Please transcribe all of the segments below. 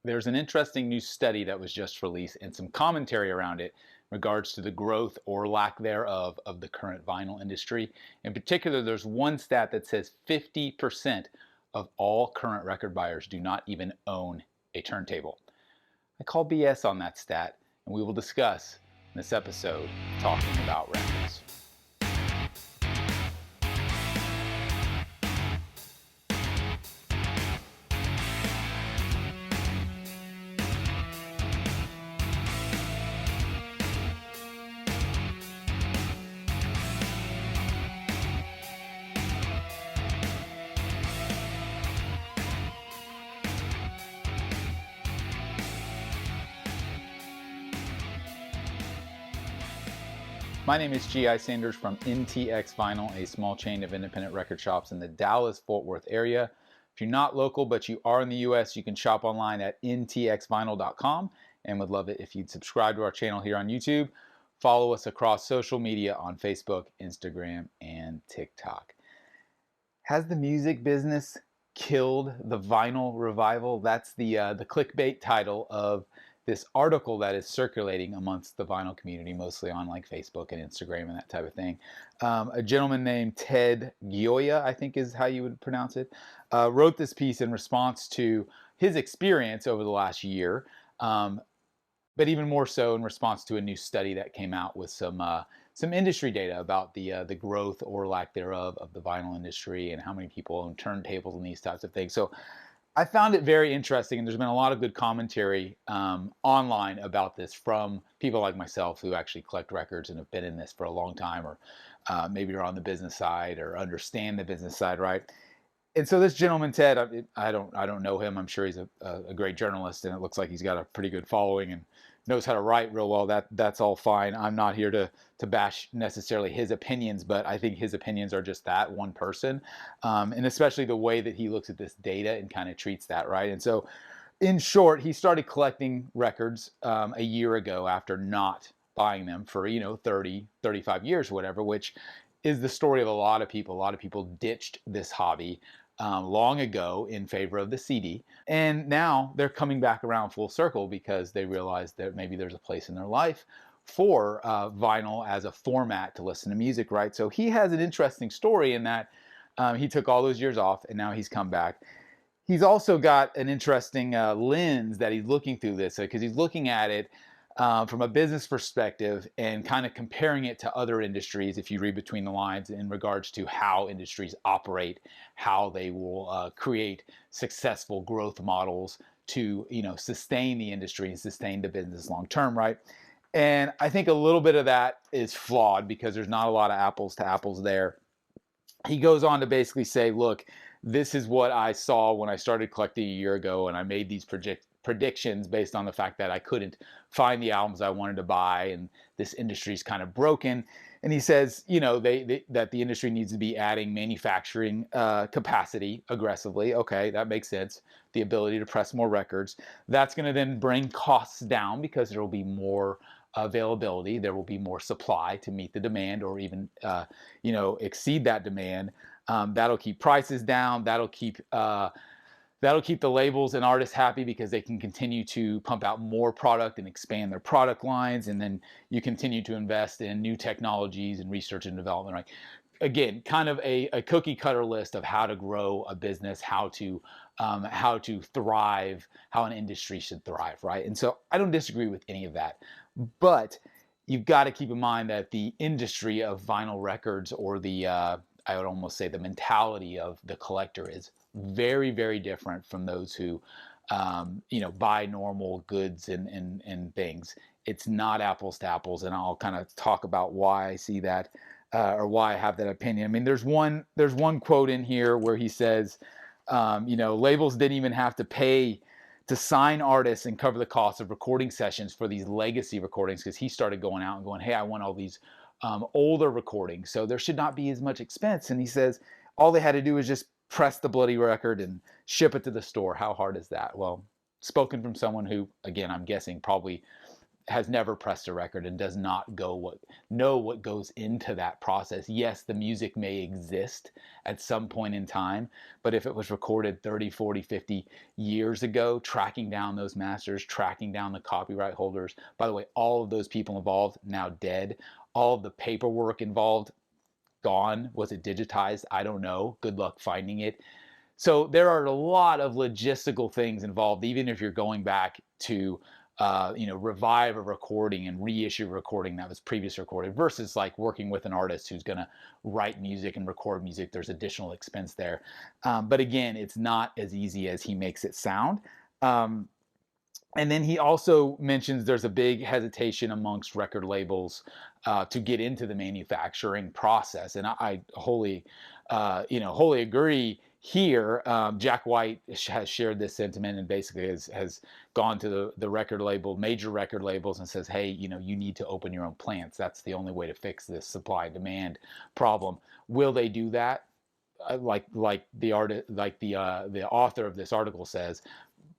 There's an interesting new study that was just released and some commentary around it in regards to the growth or lack thereof of the current vinyl industry. In particular, there's one stat that says 50% of all current record buyers do not even own a turntable. I call BS on that stat, and we will discuss in this episode talking about records. My name is G.I. Sanders from NTX Vinyl, a small chain of independent record shops in the Dallas-Fort Worth area. If you're not local but you are in the US, you can shop online at ntxvinyl.com, and would love it if you'd subscribe to our channel here on YouTube. Follow us across social media on Facebook, Instagram, and TikTok. Has the music business killed the vinyl revival? That's the clickbait title of this article that is circulating amongst the vinyl community, mostly on like Facebook and Instagram and that type of thing. A gentleman named Ted Gioia, I think is how you would pronounce it, wrote this piece in response to his experience over the last year, but even more so in response to a new study that came out with some industry data about the growth or lack thereof of the vinyl industry and how many people own turntables and these types of things. So I found it very interesting, and there's been a lot of good commentary online about this from people like myself who actually collect records and have been in this for a long time, or maybe are on the business side or understand the business side, right? And so this gentleman, Ted, I don't know him. I'm sure he's a great journalist, and it looks like he's got a pretty good following and knows how to write real well. That's all fine. I'm not here to bash necessarily his opinions, but I think his opinions are just that, one person, and especially the way that he looks at this data and kind of treats that, right? And so, in short, he started collecting records a year ago after not buying them for 30, 35 years, whatever, which is the story of a lot of people. A lot of people ditched this hobby long ago in favor of the CD, and now they're coming back around full circle because they realize that maybe there's a place in their life for vinyl as a format to listen to music, right? So he has an interesting story in that he took all those years off and now he's come back. He's also got an interesting lens that he's looking through this, because he's looking at it from a business perspective and kind of comparing it to other industries, if you read between the lines, in regards to how industries operate, how they will create successful growth models to sustain the industry and sustain the business long term, right? And I think a little bit of that is flawed because there's not a lot of apples to apples there. He goes on to basically say, look, this is what I saw when I started collecting a year ago, and I made these predictions based on the fact that I couldn't find the albums I wanted to buy, and this industry is kind of broken. And he says, that the industry needs to be adding manufacturing capacity aggressively. Okay, that makes sense. The ability to press more records. That's going to then bring costs down because there will be more availability. There will be more supply to meet the demand, or even exceed that demand. That'll keep prices down. That'll keep the labels and artists happy because they can continue to pump out more product and expand their product lines. And then you continue to invest in new technologies and research and development, right? Again, kind of a cookie cutter list of how to grow a business, how to thrive, how an industry should thrive, right? And so I don't disagree with any of that, but you've got to keep in mind that the industry of vinyl records, or I would almost say the mentality of the collector, is very, very different from those who, buy normal goods and things. It's not apples to apples, and I'll kind of talk about why I see that, or why I have that opinion. I mean, there's one quote in here where he says, labels didn't even have to pay to sign artists and cover the cost of recording sessions for these legacy recordings, because he started going out and going, hey, I want all these older recordings, so there should not be as much expense. And he says all they had to do was just press the bloody record and ship it to the store. How hard is that? Well, spoken from someone who, again, I'm guessing probably has never pressed a record and does not know what goes into that process. Yes, the music may exist at some point in time, but if it was recorded 30, 40, 50 years ago, tracking down those masters, tracking down the copyright holders, by the way, all of those people involved now dead, all of the paperwork involved gone. Was it digitized? I don't know. Good luck finding it. So there are a lot of logistical things involved, even if you're going back to revive a recording and reissue a recording that was previously recorded, versus like working with an artist who's going to write music and record music. There's additional expense there. But again, it's not as easy as he makes it sound. And then he also mentions there's a big hesitation amongst record labels to get into the manufacturing process. And I wholly agree here. Jack White has shared this sentiment and basically has gone to the major record labels and says, hey, you need to open your own plants. That's the only way to fix this supply and demand problem. Will they do that? Like the author of this article says,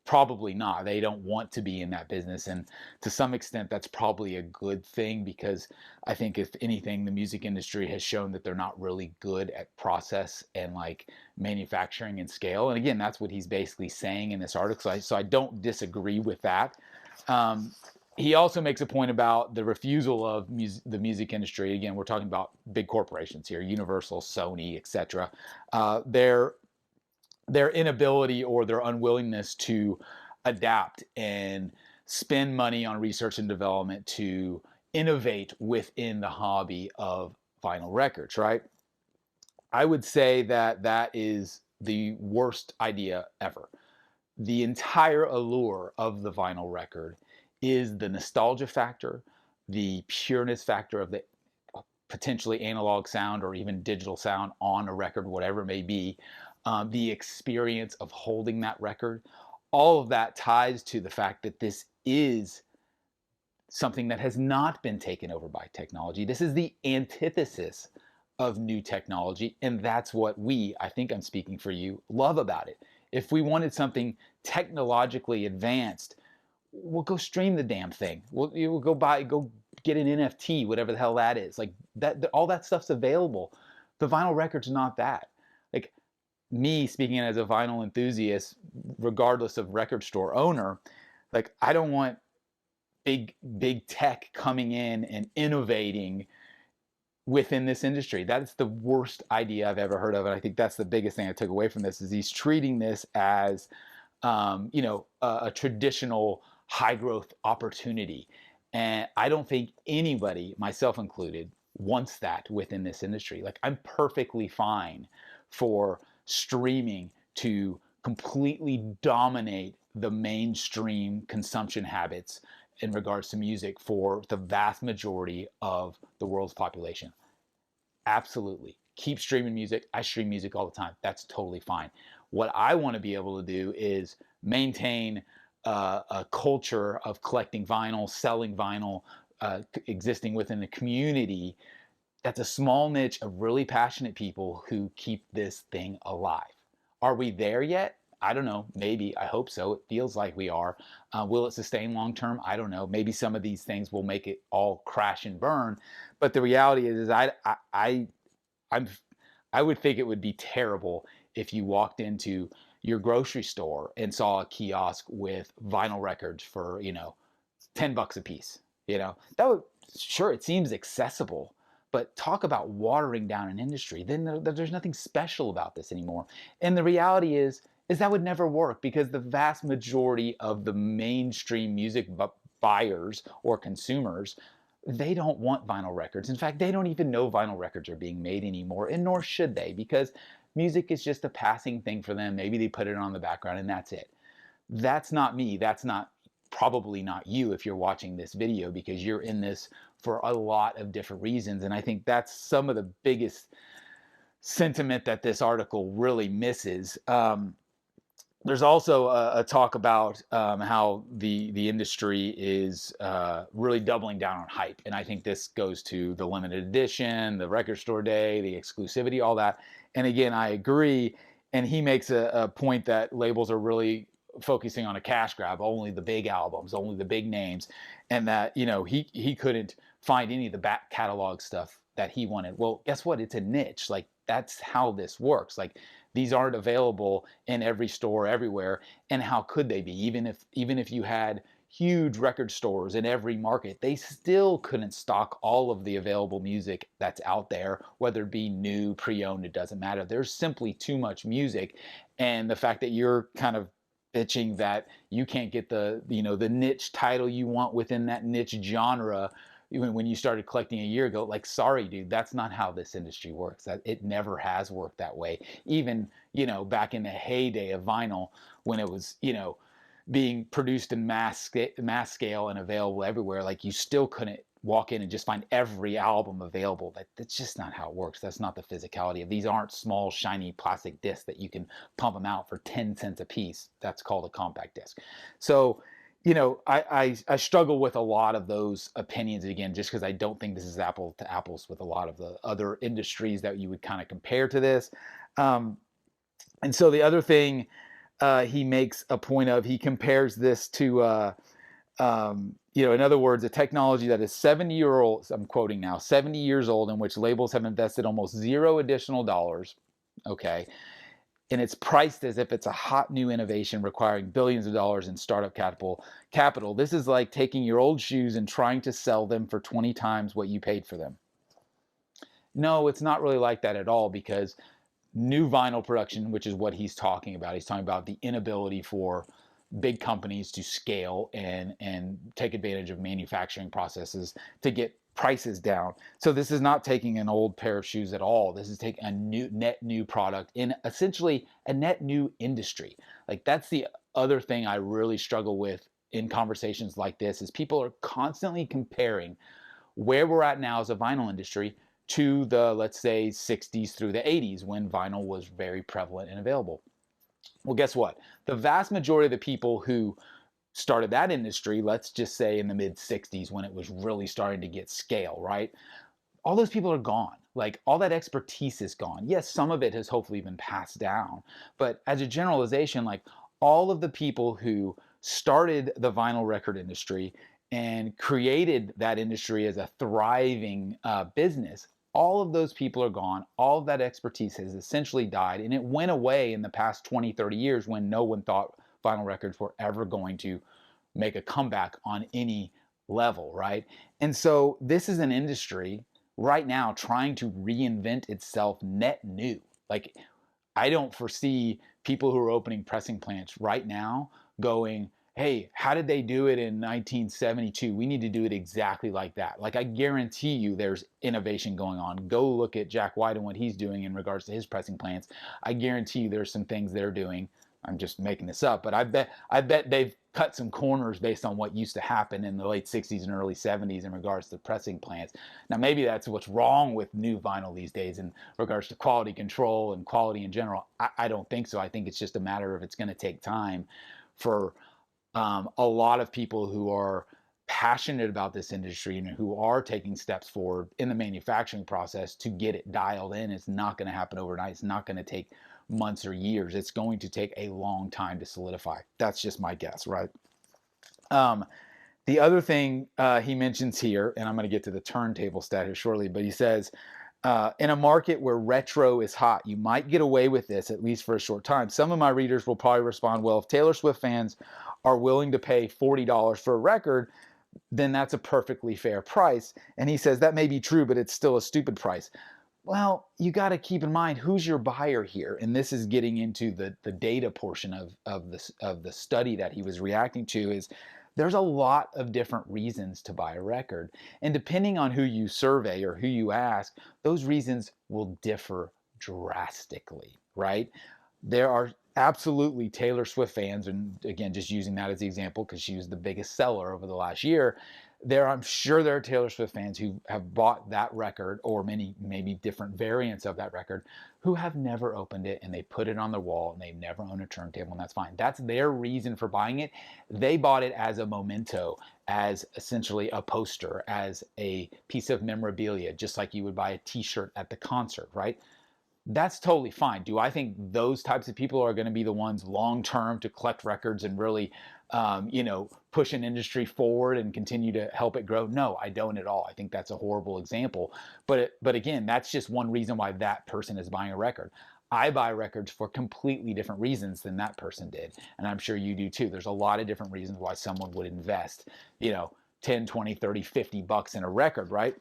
probably not. They don't want to be in that business, and to some extent that's probably a good thing, because I think if anything, the music industry has shown that they're not really good at process and like manufacturing and scale. And again, that's what he's basically saying in this article, so I don't disagree with that. He also makes a point about the refusal of the music industry. Again, we're talking about big corporations here, Universal, Sony, etc. Their inability or their unwillingness to adapt and spend money on research and development to innovate within the hobby of vinyl records, right? I would say that that is the worst idea ever. The entire allure of the vinyl record is the nostalgia factor, the pureness factor of the potentially analog sound or even digital sound on a record, whatever it may be. The experience of holding that record, all of that ties to the fact that this is something that has not been taken over by technology. This is the antithesis of new technology, and that's what I think I'm speaking for you, love about it. If we wanted something technologically advanced, we'll go stream the damn thing. We'll go get an NFT, whatever the hell that is. Like that, all that stuff's available. The vinyl record's not that. Like, me speaking as a vinyl enthusiast, regardless of record store owner, like I don't want big tech coming in and innovating within this industry. That's the worst idea I've ever heard of, and I think that's the biggest thing I took away from this, is he's treating this as a traditional high growth opportunity, and I don't think anybody, myself included, wants that within this industry. Like, I'm perfectly fine for streaming to completely dominate the mainstream consumption habits in regards to music for the vast majority of the world's population. Absolutely. Keep streaming music. I stream music all the time. That's totally fine. What I want to be able to do is maintain a culture of collecting vinyl, selling vinyl, existing within the community. That's a small niche of really passionate people who keep this thing alive. Are we there yet? I don't know. Maybe. I hope so. It feels like we are. Will it sustain long term? I don't know. Maybe some of these things will make it all crash and burn. But the reality is I would think it would be terrible if you walked into your grocery store and saw a kiosk with vinyl records for, $10 a piece. That would, sure, it seems accessible. But talk about watering down an industry. Then there's nothing special about this anymore. And the reality is that would never work, because the vast majority of the mainstream music buyers or consumers, they don't want vinyl records. In fact, they don't even know vinyl records are being made anymore, and nor should they, because music is just a passing thing for them. Maybe they put it on the background and that's it. That's not me. That's probably not you if you're watching this video, because you're in this for a lot of different reasons. And I think that's some of the biggest sentiment that this article really misses. There's also a talk about how the industry is really doubling down on hype. And I think this goes to the limited edition, the record store day, the exclusivity, all that. And again, I agree. And he makes a point that labels are really focusing on a cash grab, only the big albums, only the big names, and that, you know, he couldn't find any of the back catalog stuff that he wanted. Well, guess what? It's a niche. Like, that's how this works. Like, these aren't available in every store everywhere, and how could they be? Even if you had huge record stores in every market, they still couldn't stock all of the available music that's out there, whether it be new, pre-owned, it doesn't matter. There's simply too much music. And the fact that you're kind of bitching that you can't get the, you know, the niche title you want within that niche genre, even when you started collecting a year ago, like, sorry, dude, that's not how this industry works. That it never has worked that way. Even, you know, back in the heyday of vinyl, when it was, you know, being produced in mass scale and available everywhere, like, you still couldn't walk in and just find every album available. That's just not how it works. That's not the physicality of these. Aren't small shiny plastic discs that you can pump them out for 10 cents a piece. That's called a compact disc. So, you know, I struggle with a lot of those opinions, again, just because I don't think this is apple to apples with a lot of the other industries that you would kind of compare to this. And so the other thing he makes a point of, he compares this to, you know, in other words, a technology that is 70-year-old, I'm quoting now, 70 years old, in which labels have invested almost zero additional dollars, okay, and it's priced as if it's a hot new innovation requiring billions of dollars in startup capital. This is like taking your old shoes and trying to sell them for 20 times what you paid for them. No, it's not really like that at all, because new vinyl production, which is what he's talking about. He's talking about the inability for big companies to scale and take advantage of manufacturing processes to get prices down. So this is not taking an old pair of shoes at all. This is taking a net new product in essentially a net new industry. Like, that's the other thing I really struggle with in conversations like this, is people are constantly comparing where we're at now as a vinyl industry to the, let's say, 60s through the 80s, when vinyl was very prevalent and available. Well, guess what? The vast majority of the people who started that industry, let's just say in the mid 60s, when it was really starting to get scale, right? All those people are gone. Like, all that expertise is gone. Yes, some of it has hopefully been passed down, but as a generalization, like, all of the people who started the vinyl record industry and created that industry as a thriving business, all of those people are gone. All of that expertise has essentially died, and it went away in the past 20, 30 years, when no one thought vinyl records were ever going to make a comeback on any level, right? And so this is an industry right now trying to reinvent itself net new. Like, I don't foresee people who are opening pressing plants right now going, hey, how did they do it in 1972? We need to do it exactly like that. Like, I guarantee you there's innovation going on. Go look at Jack White and what he's doing in regards to his pressing plants. I guarantee you there's some things they're doing. I'm just making this up, but I bet they've cut some corners based on what used to happen in the late 60s and early 70s in regards to pressing plants. Now, maybe that's what's wrong with new vinyl these days in regards to quality control and quality in general. I don't think so. I think it's just a matter of, it's going to take time for a lot of people who are passionate about this industry and who are taking steps forward in the manufacturing process to get it dialed in. It's not going to happen overnight. It's not going to take months or years. It's going to take a long time to solidify. That's just my guess, right? The other thing he mentions here, and I'm going to get to the turntable stat here shortly, but he says, in a market where retro is hot, you might get away with this, at least for a short time. Some of my readers will probably respond, well, if Taylor Swift fans are willing to pay $40 for a record, then that's a perfectly fair price. And he says that may be true, but it's still a stupid price. Well, you got to keep in mind, who's your buyer here? And this is getting into the data portion of the study that he was reacting to. Is there's a lot of different reasons to buy a record. And depending on who you survey or who you ask, those reasons will differ drastically, right? There are absolutely Taylor Swift fans, and again, just using that as the example because she was the biggest seller over the last year. I'm sure there are Taylor Swift fans who have bought that record, or maybe different variants of that record, who have never opened it, and they put it on their wall and they've never owned a turntable, and that's fine. That's their reason for buying it. They bought it as a memento, as essentially a poster, as a piece of memorabilia, just like you would buy a t-shirt at the concert, right? That's totally fine. Do I think those types of people are going to be the ones long term to collect records and really, push an industry forward and continue to help it grow? No, I don't at all. I think that's a horrible example. But again, that's just one reason why that person is buying a record. I buy records for completely different reasons than that person did, and I'm sure you do too. There's a lot of different reasons why someone would invest, 10, 20, 30, $50 in a record, right?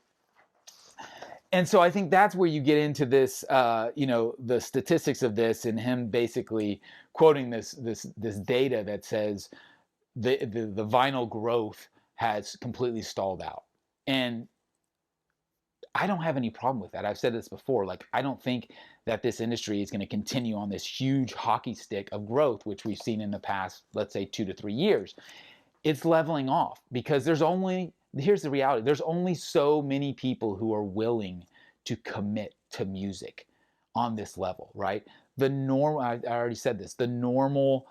And so I think that's where you get into this, the statistics of this, and him basically quoting this data that says the vinyl growth has completely stalled out. And I don't have any problem with that. I've said this before. Like, I don't think that this industry is going to continue on this huge hockey stick of growth, which we've seen in the past, let's say 2 to 3 years. It's leveling off because here's the reality. There's only so many people who are willing to commit to music on this level, right? I already said this, the normal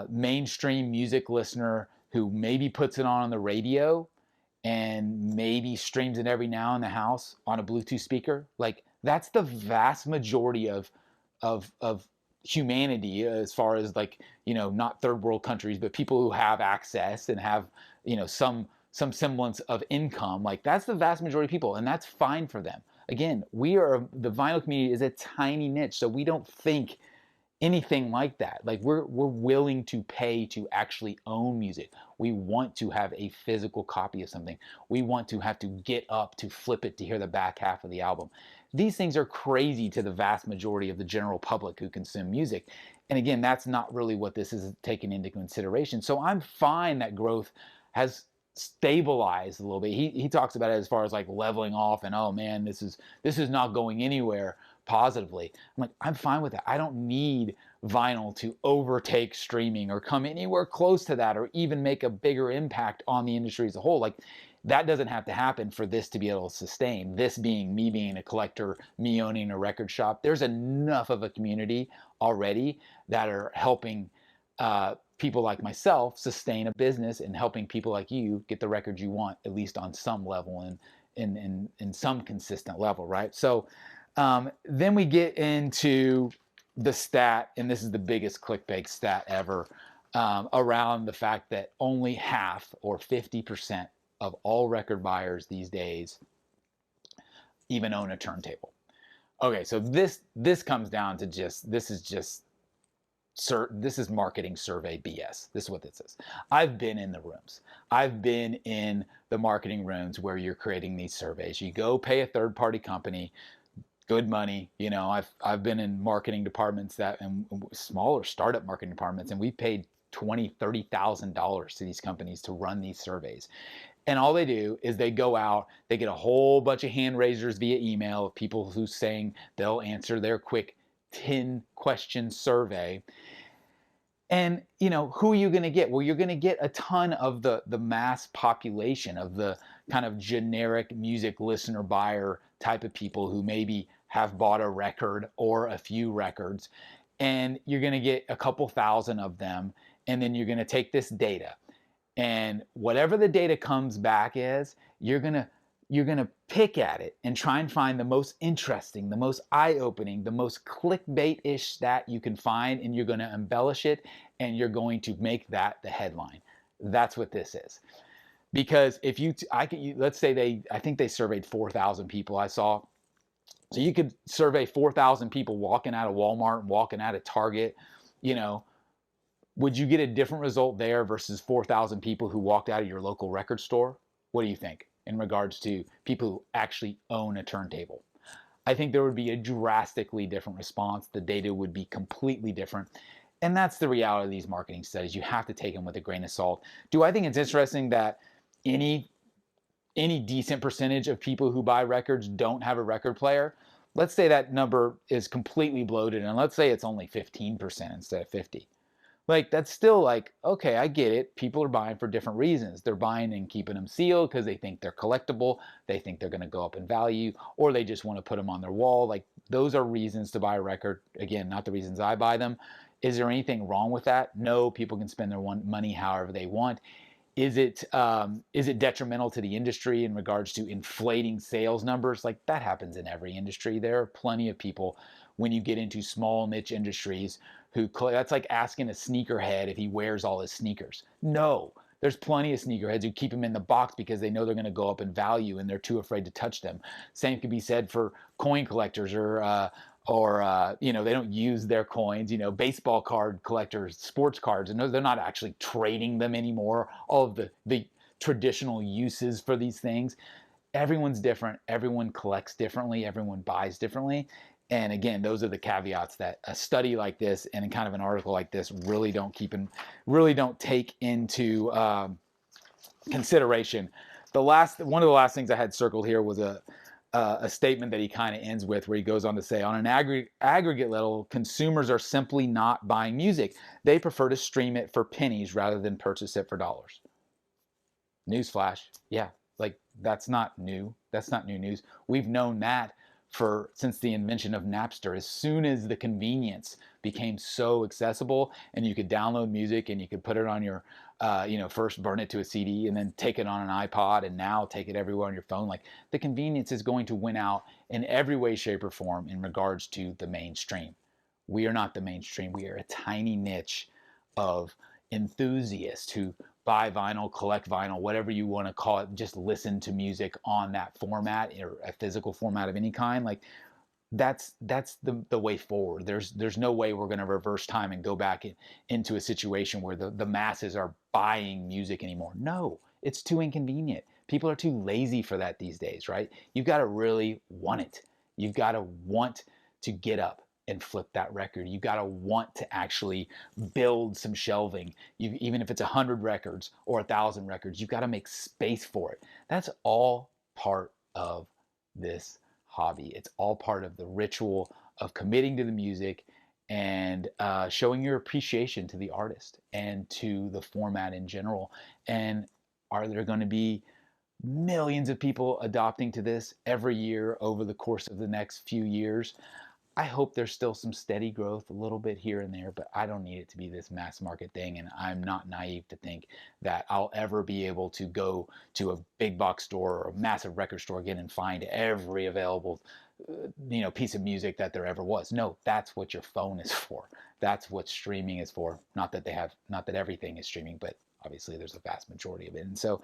mainstream music listener who maybe puts it on the radio and maybe streams it every now in the house on a Bluetooth speaker, like that's the vast majority of humanity, as far as not third world countries, but people who have access and have some semblance of income. Like, that's the vast majority of people, and that's fine for them. Again, the vinyl community is a tiny niche, so we don't think anything like that. Like, we're willing to pay to actually own music. We want to have a physical copy of something. We want to have to get up to flip it to hear the back half of the album. These things are crazy to the vast majority of the general public who consume music. And again, that's not really what this is taken into consideration. So I'm fine that growth has stabilized a little bit. He talks about it as far as like leveling off and, oh man, this is not going anywhere positively. I'm like, I'm fine with that. I don't need vinyl to overtake streaming or come anywhere close to that or even make a bigger impact on the industry as a whole. Like, that doesn't have to happen for this to be able to sustain. This being me being a collector, me owning a record shop. There's enough of a community already that are helping people like myself sustain a business and helping people like you get the records you want, at least on some level and in some consistent level, right? So then we get into the stat, and this is the biggest clickbait stat ever, around the fact that only half, or 50%, of all record buyers these days even own a turntable. Okay, so this comes down to this is marketing survey BS. This is what this is. I've been in the rooms. I've been in the marketing rooms where you're creating these surveys. You go pay a third-party company good money. I've been in marketing departments and smaller startup marketing departments, and we paid $20,000, $30,000 to these companies to run these surveys. And all they do is they go out, they get a whole bunch of hand raisers via email of people who's saying they'll answer their quick 10-question survey. And who are you going to get? Well, you're going to get a ton of the mass population of the kind of generic music listener buyer type of people who maybe have bought a record or a few records, and you're going to get a couple thousand of them, and then you're going to take this data, and whatever the data comes back as, you're going to pick at it and try and find the most interesting, the most eye-opening, the most clickbait-ish stat you can find, and you're going to embellish it, and you're going to make that the headline. That's what this is. Because if let's say I think they surveyed 4,000 people, I saw. So you could survey 4,000 people walking out of Walmart and walking out of Target, would you get a different result there versus 4,000 people who walked out of your local record store? What do you think in regards to people who actually own a turntable? I think there would be a drastically different response. The data would be completely different. And that's the reality of these marketing studies. You have to take them with a grain of salt. Do I think it's interesting that any decent percentage of people who buy records don't have a record player? Let's say that number is completely bloated, and let's say it's only 15% instead of 50%. Like, that's still like, okay, I get it. People are buying for different reasons. They're buying and keeping them sealed because they think they're collectible. They think they're going to go up in value, or they just want to put them on their wall. Like, those are reasons to buy a record. Again, not the reasons I buy them. Is there anything wrong with that? No, people can spend their money however they want. Is it detrimental to the industry in regards to inflating sales numbers? Like, that happens in every industry. There are plenty of people when you get into small niche industries that's like asking a sneakerhead if he wears all his sneakers. No, there's plenty of sneakerheads who keep them in the box because they know they're going to go up in value and they're too afraid to touch them. Same could be said for coin collectors or they don't use their coins. Baseball card collectors, sports cards, and they're not actually trading them anymore. All of the traditional uses for these things. Everyone's different. Everyone collects differently. Everyone buys differently. And again, those are the caveats that a study like this and in kind of an article like this really don't take into consideration. One of the last things I had circled here was a statement that he kind of ends with, where he goes on to say, on an aggregate level, consumers are simply not buying music. They prefer to stream it for pennies rather than purchase it for dollars. Newsflash, yeah, like that's not new. That's not new news. We've known that since the invention of Napster. As soon as the convenience became so accessible and you could download music and you could put it on your first burn it to a CD and then take it on an iPod and now take it everywhere on your phone, like the convenience is going to win out in every way, shape, or form in regards to the mainstream. We are not the mainstream. We are a tiny niche of enthusiasts who buy vinyl, collect vinyl, whatever you want to call it, just listen to music on that format or a physical format of any kind. Like that's the way forward. There's no way we're going to reverse time and go back into a situation where the masses are buying music anymore. No, it's too inconvenient. People are too lazy for that these days, right? You've got to really want it. You've got to want to get up and flip that record. You got to want to actually build some shelving. Even if it's 100 records or 1,000 records, you've got to make space for it. That's all part of this hobby. It's all part of the ritual of committing to the music and showing your appreciation to the artist and to the format in general. And are there going to be millions of people adopting to this every year over the course of the next few years? I hope there's still some steady growth, a little bit here and there, but I don't need it to be this mass market thing. And I'm not naive to think that I'll ever be able to go to a big box store or a massive record store again and find every available piece of music that there ever was. No, that's what your phone is for. That's what streaming is for. Not that everything is streaming, but obviously there's a vast majority of it. And so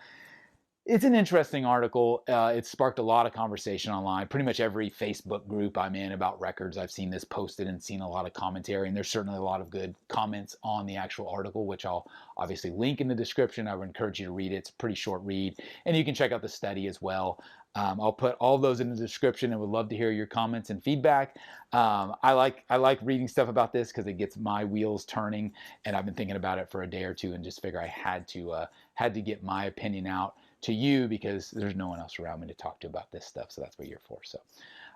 it's an interesting article. It sparked a lot of conversation online. Pretty much every Facebook group I'm in about records, I've seen this posted and seen a lot of commentary. And there's certainly a lot of good comments on the actual article, which I'll obviously link in the description. I would encourage you to read it. It's a pretty short read. And you can check out the study as well. I'll put all those in the description and would love to hear your comments and feedback. I like reading stuff about this because it gets my wheels turning. And I've been thinking about it for a day or two and just figure I had to get my opinion out to you because there's no one else around me to talk to about this stuff. So that's what you're for. So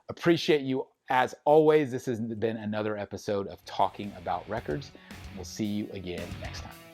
appreciate you as always. This has been another episode of Talking About Records. We'll see you again next time.